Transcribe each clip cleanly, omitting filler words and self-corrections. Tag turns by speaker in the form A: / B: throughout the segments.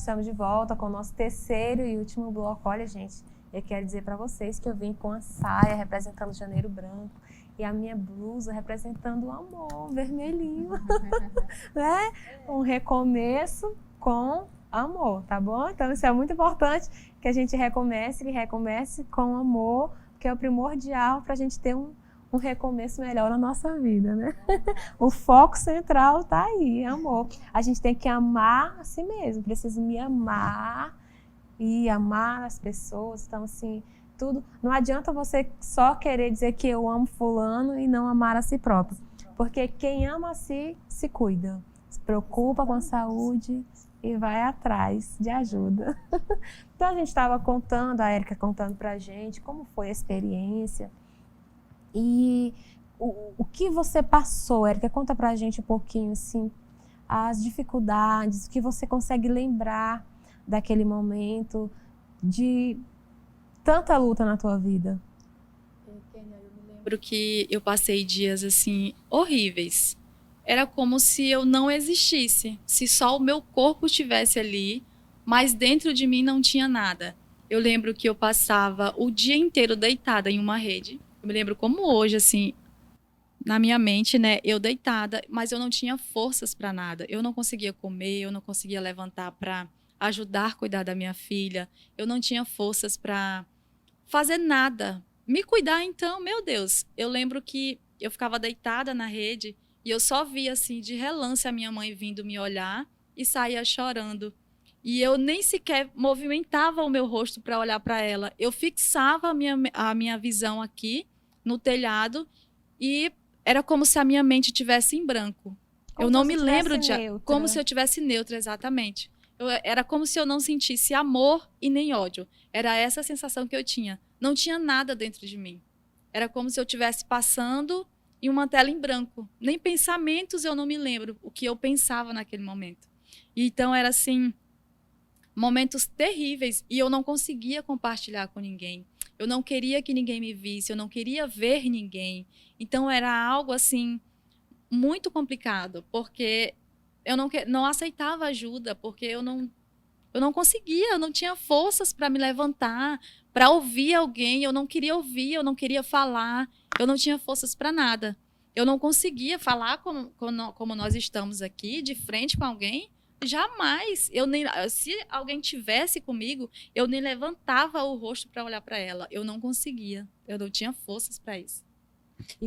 A: estamos de volta com o nosso terceiro e último bloco. Olha, gente, eu quero dizer para vocês que eu vim com a saia representando Janeiro Branco e a minha blusa representando o amor, vermelhinho, né? Um recomeço com amor, tá bom? Então isso é muito importante, que a gente recomece com amor, que é o primordial para a gente ter um recomeço melhor na nossa vida, né? O foco central tá aí, amor. A gente tem que amar a si mesmo, preciso me amar e amar as pessoas. Então, assim, tudo. Não adianta você só querer dizer que eu amo fulano e não amar a si próprio. Porque quem ama a si, se cuida, se preocupa com a saúde e vai atrás de ajuda. Então, a gente estava contando, a Érica contando pra gente como foi a experiência. E o que você passou, Érica? Conta pra gente um pouquinho, assim, as dificuldades, o que você consegue lembrar daquele momento de tanta luta na tua vida.
B: Kênia, eu me lembro que eu passei dias, assim, horríveis. Era como se eu não existisse, se só o meu corpo estivesse ali, mas dentro de mim não tinha nada. Eu lembro que eu passava o dia inteiro deitada em uma rede. Eu me lembro como hoje, assim, na minha mente, né, eu deitada, mas eu não tinha forças para nada. Eu não conseguia comer, eu não conseguia levantar para ajudar a cuidar da minha filha. Eu não tinha forças para fazer nada. Me cuidar, então, meu Deus. Eu lembro que eu ficava deitada na rede e eu só via, assim, de relance a minha mãe vindo me olhar e saía chorando. E eu nem sequer movimentava o meu rosto para olhar para ela. Eu fixava a minha visão aqui no telhado e era como se a minha mente tivesse em branco.
A: Como
B: Eu
A: se
B: não
A: você
B: me lembro
A: tivesse
B: de...
A: neutra.
B: Como se eu tivesse neutra, exatamente. Era como se eu não sentisse amor e nem ódio. Era essa a sensação que eu tinha. Não tinha nada dentro de mim. Era como se eu estivesse passando em uma tela em branco. Nem pensamentos eu não me lembro o que eu pensava naquele momento. E então era assim, momentos terríveis e eu não conseguia compartilhar com ninguém. Eu não queria que ninguém me visse, eu não queria ver ninguém. Então era algo assim muito complicado, porque eu não aceitava ajuda, porque eu não conseguia, eu não tinha forças para me levantar, para ouvir alguém, eu não queria ouvir, eu não queria falar, eu não tinha forças para nada. Eu não conseguia falar como nós estamos aqui, de frente com alguém, jamais. Se alguém tivesse comigo, eu nem levantava o rosto para olhar para ela. Eu não conseguia, eu não tinha forças para isso.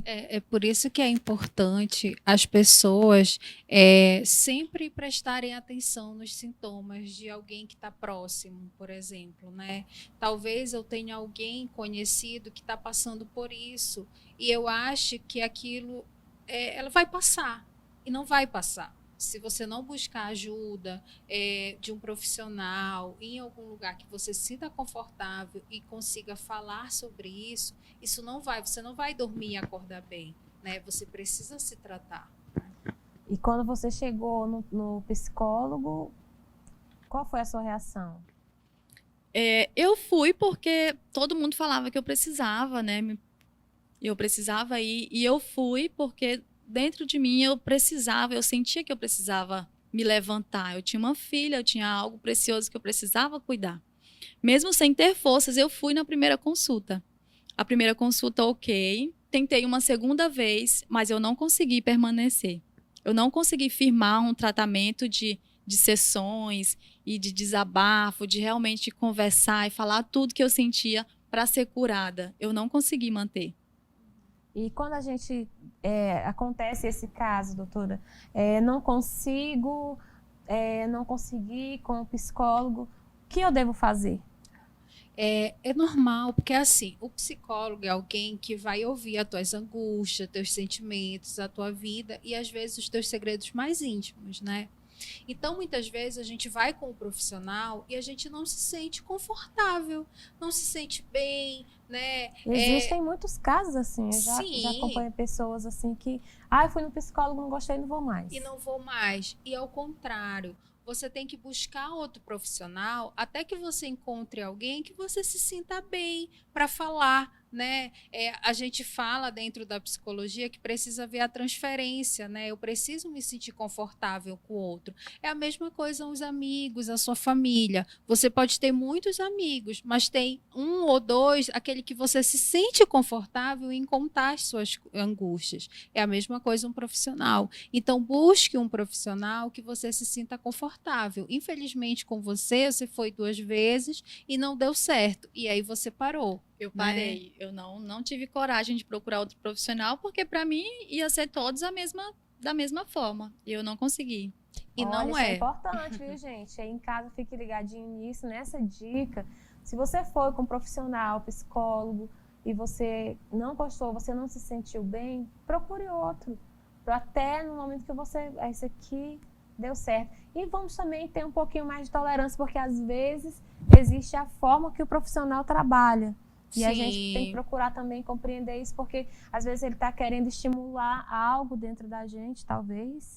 C: É por isso que é importante as pessoas sempre prestarem atenção nos sintomas de alguém que está próximo, por exemplo, né? Talvez eu tenha alguém conhecido que está passando por isso e eu acho que aquilo ela vai passar e não vai passar. Se você não buscar ajuda de um profissional em algum lugar que você se sinta confortável e consiga falar sobre isso, você não vai dormir e acordar bem, né? Você precisa se tratar.
A: E quando você chegou no psicólogo, qual foi a sua reação?
B: Eu fui porque todo mundo falava que eu precisava, né? Eu precisava ir e eu fui porque dentro de mim eu sentia que eu precisava me levantar. Eu tinha uma filha, eu tinha algo precioso que eu precisava cuidar. Mesmo sem ter forças, eu fui na primeira consulta. A primeira consulta, ok. Tentei uma segunda vez, mas eu não consegui permanecer. Eu não consegui firmar um tratamento de sessões e de desabafo, de realmente conversar e falar tudo que eu sentia para ser curada. Eu não consegui manter.
A: E quando a gente acontece esse caso, doutora, não consegui com o psicólogo, o que eu devo fazer?
C: É normal, porque assim, o psicólogo é alguém que vai ouvir as tuas angústias, teus sentimentos, a tua vida e às vezes os teus segredos mais íntimos, né? Então, muitas vezes a gente vai com o profissional e a gente não se sente confortável, não se sente bem, né?
A: Existem muitos casos assim, eu já
C: Sim.
A: acompanho pessoas assim que, eu fui no psicólogo, não gostei, não vou mais.
C: E não vou mais. E ao contrário, você tem que buscar outro profissional até que você encontre alguém que você se sinta bem para falar né? A gente fala dentro da psicologia que precisa ver a transferência, né? Eu preciso me sentir confortável com o outro. É a mesma coisa os amigos, a sua família. Você pode ter muitos amigos, mas tem um ou dois, aquele que você se sente confortável em contar as suas angústias. É a mesma coisa um profissional. Então, busque um profissional que você se sinta confortável. Infelizmente, com você foi 2 vezes e não deu certo. E aí você parou.
B: Eu parei. Eu não tive coragem de procurar outro profissional, porque para mim ia ser todos da mesma forma. E eu não consegui.
C: E
A: Olha,
C: não
A: isso
C: é.
A: é importante, viu, gente? Aí em casa, fique ligadinho nisso, nessa dica. Se você for com um profissional, psicólogo, e você não gostou, você não se sentiu bem, procure outro. Até no momento que você... Esse aqui deu certo. E vamos também ter um pouquinho mais de tolerância, porque às vezes existe a forma que o profissional trabalha. E a gente tem que procurar também compreender isso, porque às vezes ele está querendo estimular algo dentro da gente, talvez.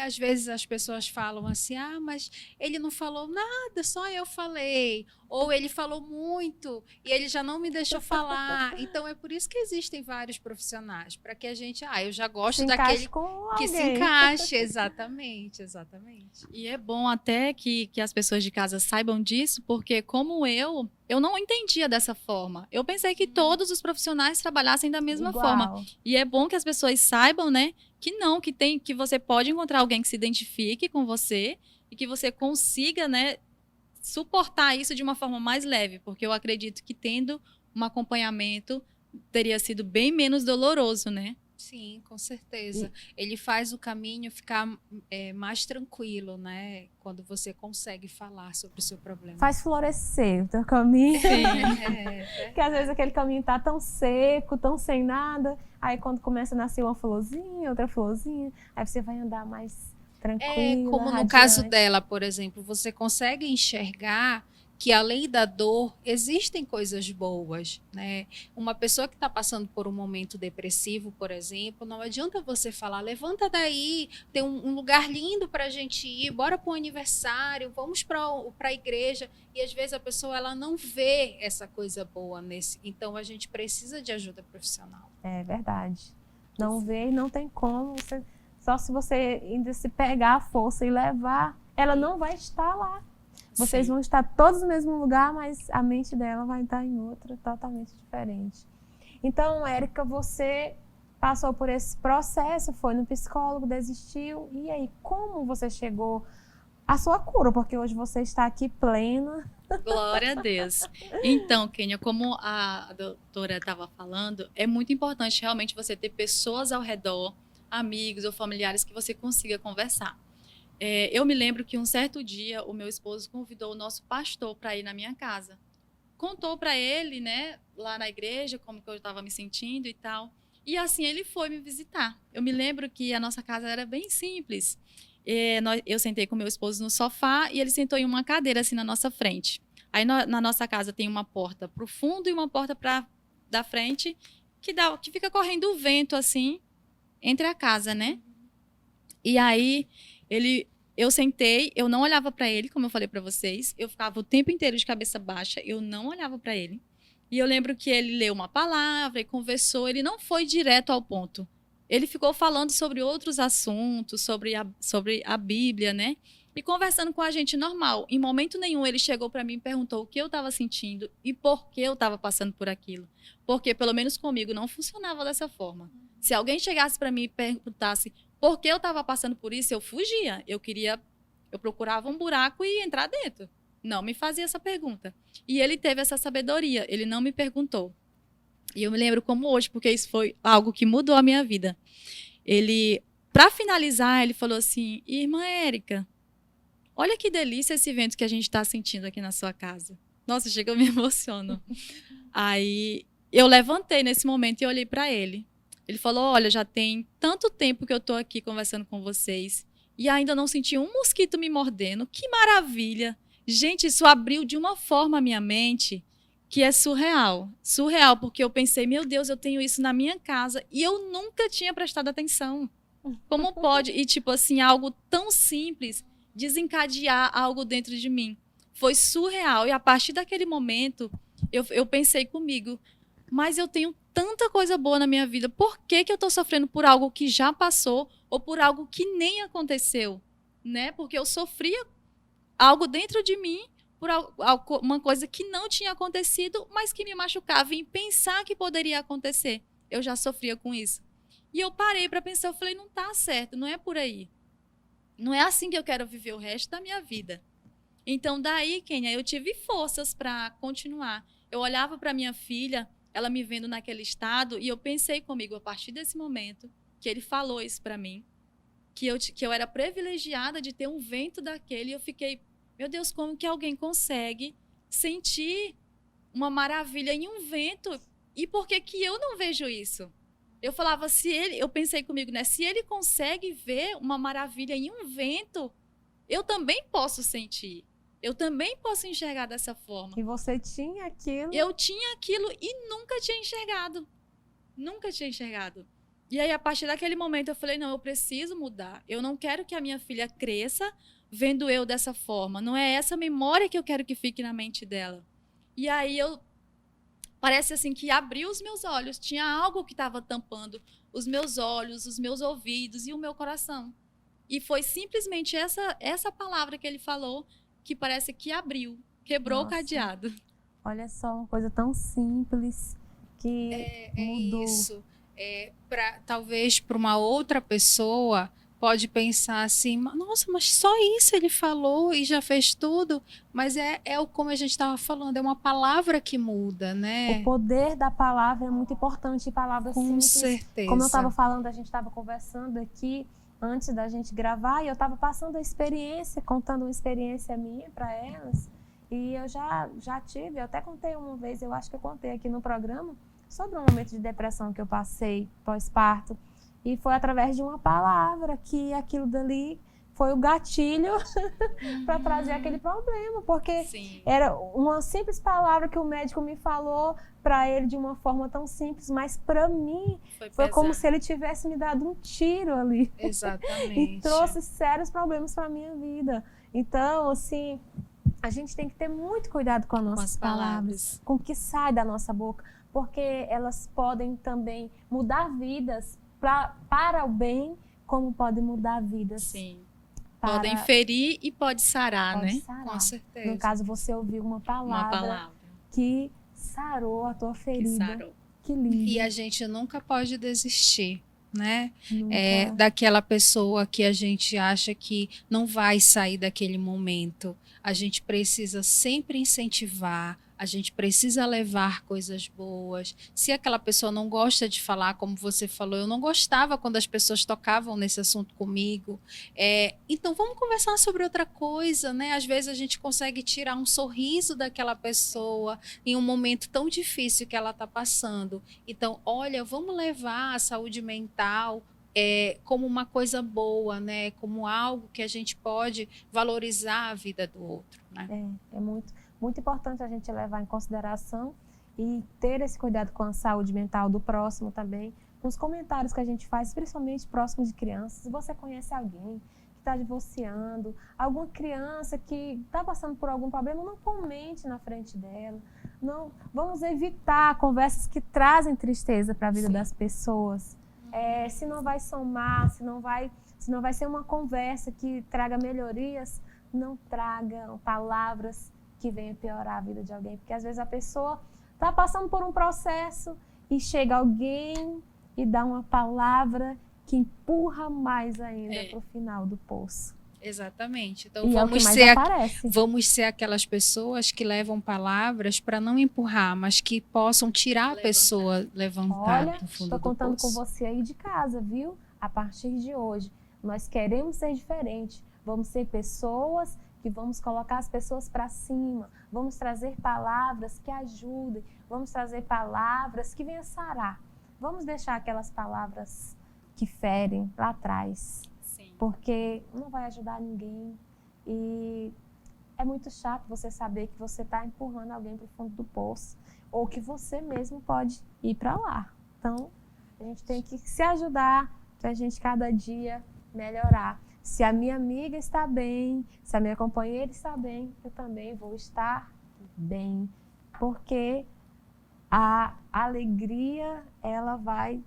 C: Às vezes as pessoas falam assim, mas ele não falou nada, só eu falei. Ou ele falou muito e ele já não me deixou falar. Então é por isso que existem vários profissionais, para que a gente, eu já gosto daquele que se encaixe. Exatamente.
B: E é bom até que as pessoas de casa saibam disso, porque como eu não entendia dessa forma. Eu pensei que todos os profissionais trabalhassem da mesma forma. E é bom que as pessoas saibam, né, que você pode encontrar alguém que se identifique com você e que você consiga, né, suportar isso de uma forma mais leve, porque eu acredito que tendo um acompanhamento teria sido bem menos doloroso, né?
C: Sim, com certeza. Ele faz o caminho ficar mais tranquilo, né? Quando você consegue falar sobre o seu problema.
A: Faz florescer o teu caminho.
B: Sim.
A: Porque às vezes aquele caminho tá tão seco, tão sem nada. Aí quando começa a nascer uma florzinha, outra florzinha, aí você vai andar mais tranquilo.
C: Como no caso dela, por exemplo, você consegue enxergar que além da dor, existem coisas boas, né? Uma pessoa que está passando por um momento depressivo, por exemplo, não adianta você falar, levanta daí, tem um lugar lindo para a gente ir, bora para o aniversário, vamos para a igreja. E às vezes a pessoa ela não vê essa coisa boa nesse. Então a gente precisa de ajuda profissional.
A: É verdade. Não vê e não tem como. Só se você ainda se pegar a força e levar, ela não vai estar lá. Vocês vão estar todos no mesmo lugar, mas a mente dela vai estar em outra, totalmente diferente. Então, Érica, você passou por esse processo, foi no psicólogo, desistiu. E aí, como você chegou à sua cura? Porque hoje você está aqui plena.
B: Glória a Deus. Então, Kênia, como a doutora estava falando, é muito importante realmente você ter pessoas ao redor, amigos ou familiares que você consiga conversar. Eu me lembro que um certo dia o meu esposo convidou o nosso pastor para ir na minha casa. Contou para ele, né, lá na igreja, como que eu estava me sentindo e tal. E assim ele foi me visitar. Eu me lembro que a nossa casa era bem simples. Eu sentei com meu esposo no sofá e ele sentou em uma cadeira assim na nossa frente. Aí na nossa casa tem uma porta para o fundo e uma porta da frente que fica correndo o vento assim entre a casa, né? E aí eu sentei, eu não olhava para ele, como eu falei para vocês, eu ficava o tempo inteiro de cabeça baixa, eu não olhava para ele. E eu lembro que ele leu uma palavra e conversou, ele não foi direto ao ponto. Ele ficou falando sobre outros assuntos, sobre a Bíblia, né? E conversando com a gente normal. Em momento nenhum ele chegou para mim e perguntou o que eu estava sentindo e por que eu estava passando por aquilo. Porque, pelo menos comigo, não funcionava dessa forma. Se alguém chegasse para mim e perguntasse por que eu estava passando por isso, eu fugia. Eu procurava um buraco e entrar dentro. Não me fazia essa pergunta. E ele teve essa sabedoria, ele não me perguntou. E eu me lembro como hoje, porque isso foi algo que mudou a minha vida. Para finalizar, ele falou assim, irmã Érica, olha que delícia esse vento que a gente está sentindo aqui na sua casa. Nossa, chega, eu me emociono. Aí eu levantei nesse momento e olhei para ele. Ele falou, olha, já tem tanto tempo que eu estou aqui conversando com vocês e ainda não senti um mosquito me mordendo. Que maravilha! Gente, isso abriu de uma forma a minha mente que é surreal. Surreal, porque eu pensei, meu Deus, eu tenho isso na minha casa e eu nunca tinha prestado atenção. Como pode? E tipo assim, algo tão simples desencadear algo dentro de mim. Foi surreal e a partir daquele momento eu pensei comigo, mas eu tenho tanta coisa boa na minha vida. Por que que eu tô sofrendo por algo que já passou ou por algo que nem aconteceu, né? Porque eu sofria algo dentro de mim por uma coisa que não tinha acontecido, mas que me machucava em pensar que poderia acontecer. Eu já sofria com isso. E eu parei para pensar, eu falei, não tá certo, não é por aí. Não é assim que eu quero viver o resto da minha vida. Então, daí, Kênia, eu tive forças para continuar. Eu olhava para minha filha, ela me vendo naquele estado, e eu pensei comigo, a partir desse momento, que ele falou isso para mim, que eu era privilegiada de ter um vento daquele, e eu fiquei, meu Deus, como que alguém consegue sentir uma maravilha em um vento? E por que que eu não vejo isso? Eu falava, eu pensei comigo, né? Se ele consegue ver uma maravilha em um vento, eu também posso sentir. Eu também posso enxergar dessa forma.
A: E você tinha aquilo.
B: Eu tinha aquilo e nunca tinha enxergado. Nunca tinha enxergado. E aí, a partir daquele momento, eu falei, não, eu preciso mudar. Eu não quero que a minha filha cresça vendo eu dessa forma. Não é essa memória que eu quero que fique na mente dela. E aí, parece assim que abriu os meus olhos. Tinha algo que estava tampando os meus olhos, os meus ouvidos e o meu coração. E foi simplesmente essa palavra que ele falou que parece que abriu, quebrou o cadeado.
A: Olha só, uma coisa tão simples que mudou.
C: Isso. Talvez para uma outra pessoa pode pensar assim, nossa, mas só isso ele falou e já fez tudo. Mas como a gente estava falando, é uma palavra que muda, né?
A: O poder da palavra é muito importante, palavras simples.
C: Com certeza.
A: Como eu estava falando, a gente estava conversando aqui antes da gente gravar, e eu estava passando a experiência, contando uma experiência minha para elas. E eu já tive, eu até contei uma vez, eu acho que eu contei aqui no programa, sobre um momento de depressão que eu passei pós-parto. E foi através de uma palavra que aquilo dali foi o gatilho para trazer aquele problema. Porque
B: Sim.
A: Era uma simples palavra que o médico me falou para ele de uma forma tão simples, mas para mim foi como se ele tivesse me dado um tiro ali.
C: Exatamente.
A: E trouxe sérios problemas para a minha vida. Então, assim, a gente tem que ter muito cuidado com as nossas palavras, com o que sai da nossa boca, porque elas podem também mudar vidas para o bem, como podem mudar vidas.
B: Sim. Podem ferir e pode sarar, né?
A: Sarar.
C: Com certeza.
A: No caso, você ouviu uma palavra que sarou a tua ferida. Que lindo.
C: E a gente nunca pode desistir, né?
A: Nunca.
C: Daquela pessoa que a gente acha que não vai sair daquele momento. A gente precisa sempre incentivar, a gente precisa levar coisas boas. Se aquela pessoa não gosta de falar, como você falou, eu não gostava quando as pessoas tocavam nesse assunto comigo. Então vamos conversar sobre outra coisa, né? Às vezes a gente consegue tirar um sorriso daquela pessoa em um momento tão difícil que ela está passando. Então, olha, vamos levar a saúde mental como uma coisa boa, né? Como algo que a gente pode valorizar a vida do outro, né?
A: É muito importante a gente levar em consideração e ter esse cuidado com a saúde mental do próximo também. Nos comentários que a gente faz, principalmente próximo de crianças, se você conhece alguém que está divorciando, alguma criança que está passando por algum problema, não comente na frente dela. Não, vamos evitar conversas que trazem tristeza para a vida das pessoas. Se não vai somar, se não vai ser uma conversa que traga melhorias, não traga palavras que venham piorar a vida de alguém. Porque às vezes a pessoa está passando por um processo e chega alguém e dá uma palavra que empurra mais ainda para o final do poço.
C: Exatamente. Então vamos ser aquelas pessoas que levam palavras para não empurrar, mas que possam tirar a pessoa, levantar do fundo do poço.
A: Estou contando com você aí de casa, viu? A partir de hoje, nós queremos ser diferentes. Vamos ser pessoas que vamos colocar as pessoas para cima. Vamos trazer palavras que ajudem. Vamos trazer palavras que venham sarar. Vamos deixar aquelas palavras que ferem lá atrás. Porque não vai ajudar ninguém. E é muito chato você saber que você está empurrando alguém para o fundo do poço. Ou que você mesmo pode ir para lá. Então, a gente tem que se ajudar para a gente cada dia melhorar. Se a minha amiga está bem, se a minha companheira está bem, eu também vou estar bem. Porque a alegria, ela vai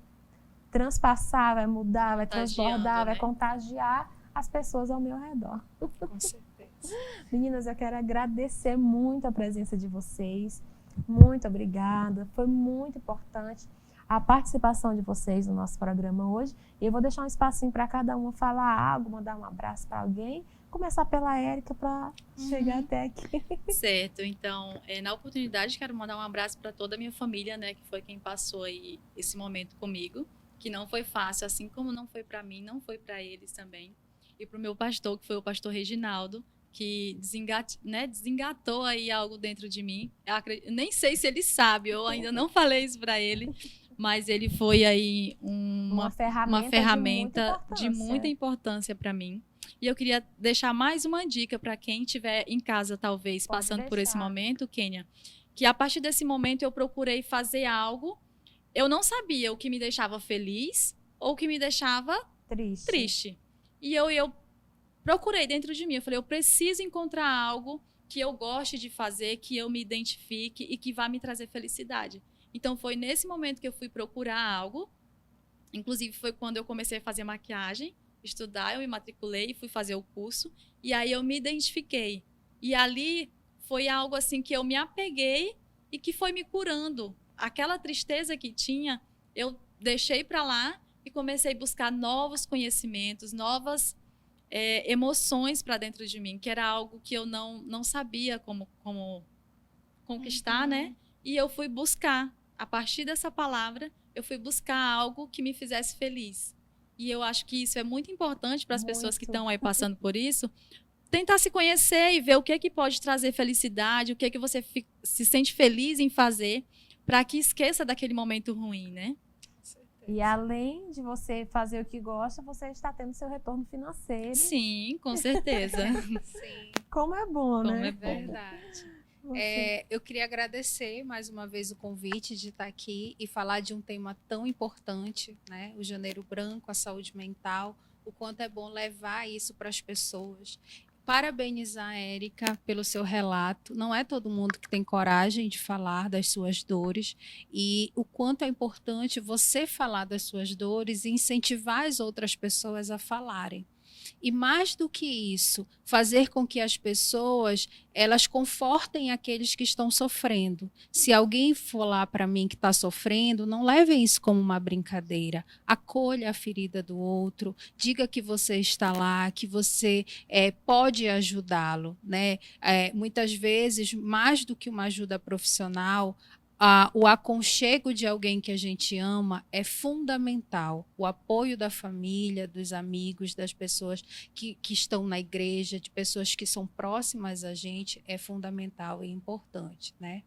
A: transpassar, vai mudar, vai transbordar, vai contagiar as pessoas ao meu redor.
C: Com certeza.
A: Meninas, eu quero agradecer muito a presença de vocês. Muito obrigada. Foi muito importante a participação de vocês no nosso programa hoje. E eu vou deixar um espacinho para cada uma falar algo, mandar um abraço para alguém. Começar pela Érica para chegar até aqui.
B: Certo, então, na oportunidade, quero mandar um abraço para toda a minha família, né, que foi quem passou aí esse momento comigo, que não foi fácil, assim como não foi para mim, não foi para eles também. E para o meu pastor, que foi o pastor Reginaldo, que desengatou aí algo dentro de mim. Nem sei se ele sabe, eu ainda não falei isso para ele, mas ele foi aí uma ferramenta de muita importância para mim. E eu queria deixar mais uma dica para quem estiver em casa, talvez, passando por esse momento, Kênia, que a partir desse momento eu procurei fazer algo, eu não sabia o que me deixava feliz ou o que me deixava triste. E eu procurei dentro de mim, eu falei, eu preciso encontrar algo que eu goste de fazer, que eu me identifique e que vá me trazer felicidade. Então, foi nesse momento que eu fui procurar algo, inclusive foi quando eu comecei a fazer maquiagem, estudar, eu me matriculei e fui fazer o curso, e aí eu me identifiquei. E ali foi algo assim que eu me apeguei e que foi me curando. Aquela tristeza que tinha, eu deixei para lá e comecei a buscar novos conhecimentos, novas emoções para dentro de mim, que era algo que eu não sabia como conquistar, né? E eu fui buscar, a partir dessa palavra, eu fui buscar algo que me fizesse feliz. E eu acho que isso é muito importante para as pessoas que estão aí passando por isso, tentar se conhecer e ver o que é que pode trazer felicidade, o que é que você se sente feliz em fazer, para que esqueça daquele momento ruim, né?
A: E além de você fazer o que gosta, você está tendo seu retorno financeiro.
B: Sim, com certeza.
C: Sim.
A: Como é bom, né?
C: É verdade. Eu queria agradecer mais uma vez o convite de estar aqui e falar de um tema tão importante, né? O Janeiro Branco, a saúde mental, o quanto é bom levar isso para as pessoas. Parabenizar a Érica pelo seu relato. Não é todo mundo que tem coragem de falar das suas dores e o quanto é importante você falar das suas dores e incentivar as outras pessoas a falarem. E mais do que isso, fazer com que as pessoas elas confortem aqueles que estão sofrendo. Se alguém for lá para mim que está sofrendo, não levem isso como uma brincadeira. Acolha a ferida do outro, diga que você está lá, que você pode ajudá-lo, né? Muitas vezes, mais do que uma ajuda profissional, o aconchego de alguém que a gente ama é fundamental. O apoio da família, dos amigos, das pessoas que estão na igreja, de pessoas que são próximas a gente, é fundamental e importante, né?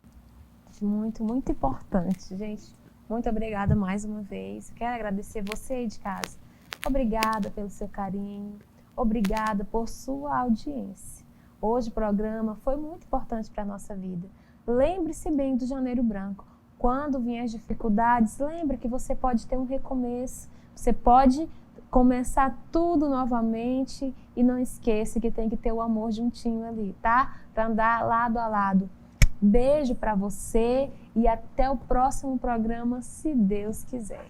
A: Muito, muito importante, gente. Muito obrigada mais uma vez. Quero agradecer você aí de casa. Obrigada pelo seu carinho. Obrigada por sua audiência. Hoje o programa foi muito importante para a nossa vida. Lembre-se bem do Janeiro Branco. Quando vier as dificuldades, lembre que você pode ter um recomeço. Você pode começar tudo novamente e não esqueça que tem que ter o amor juntinho ali, tá? Para andar lado a lado. Beijo para você e até o próximo programa, se Deus quiser.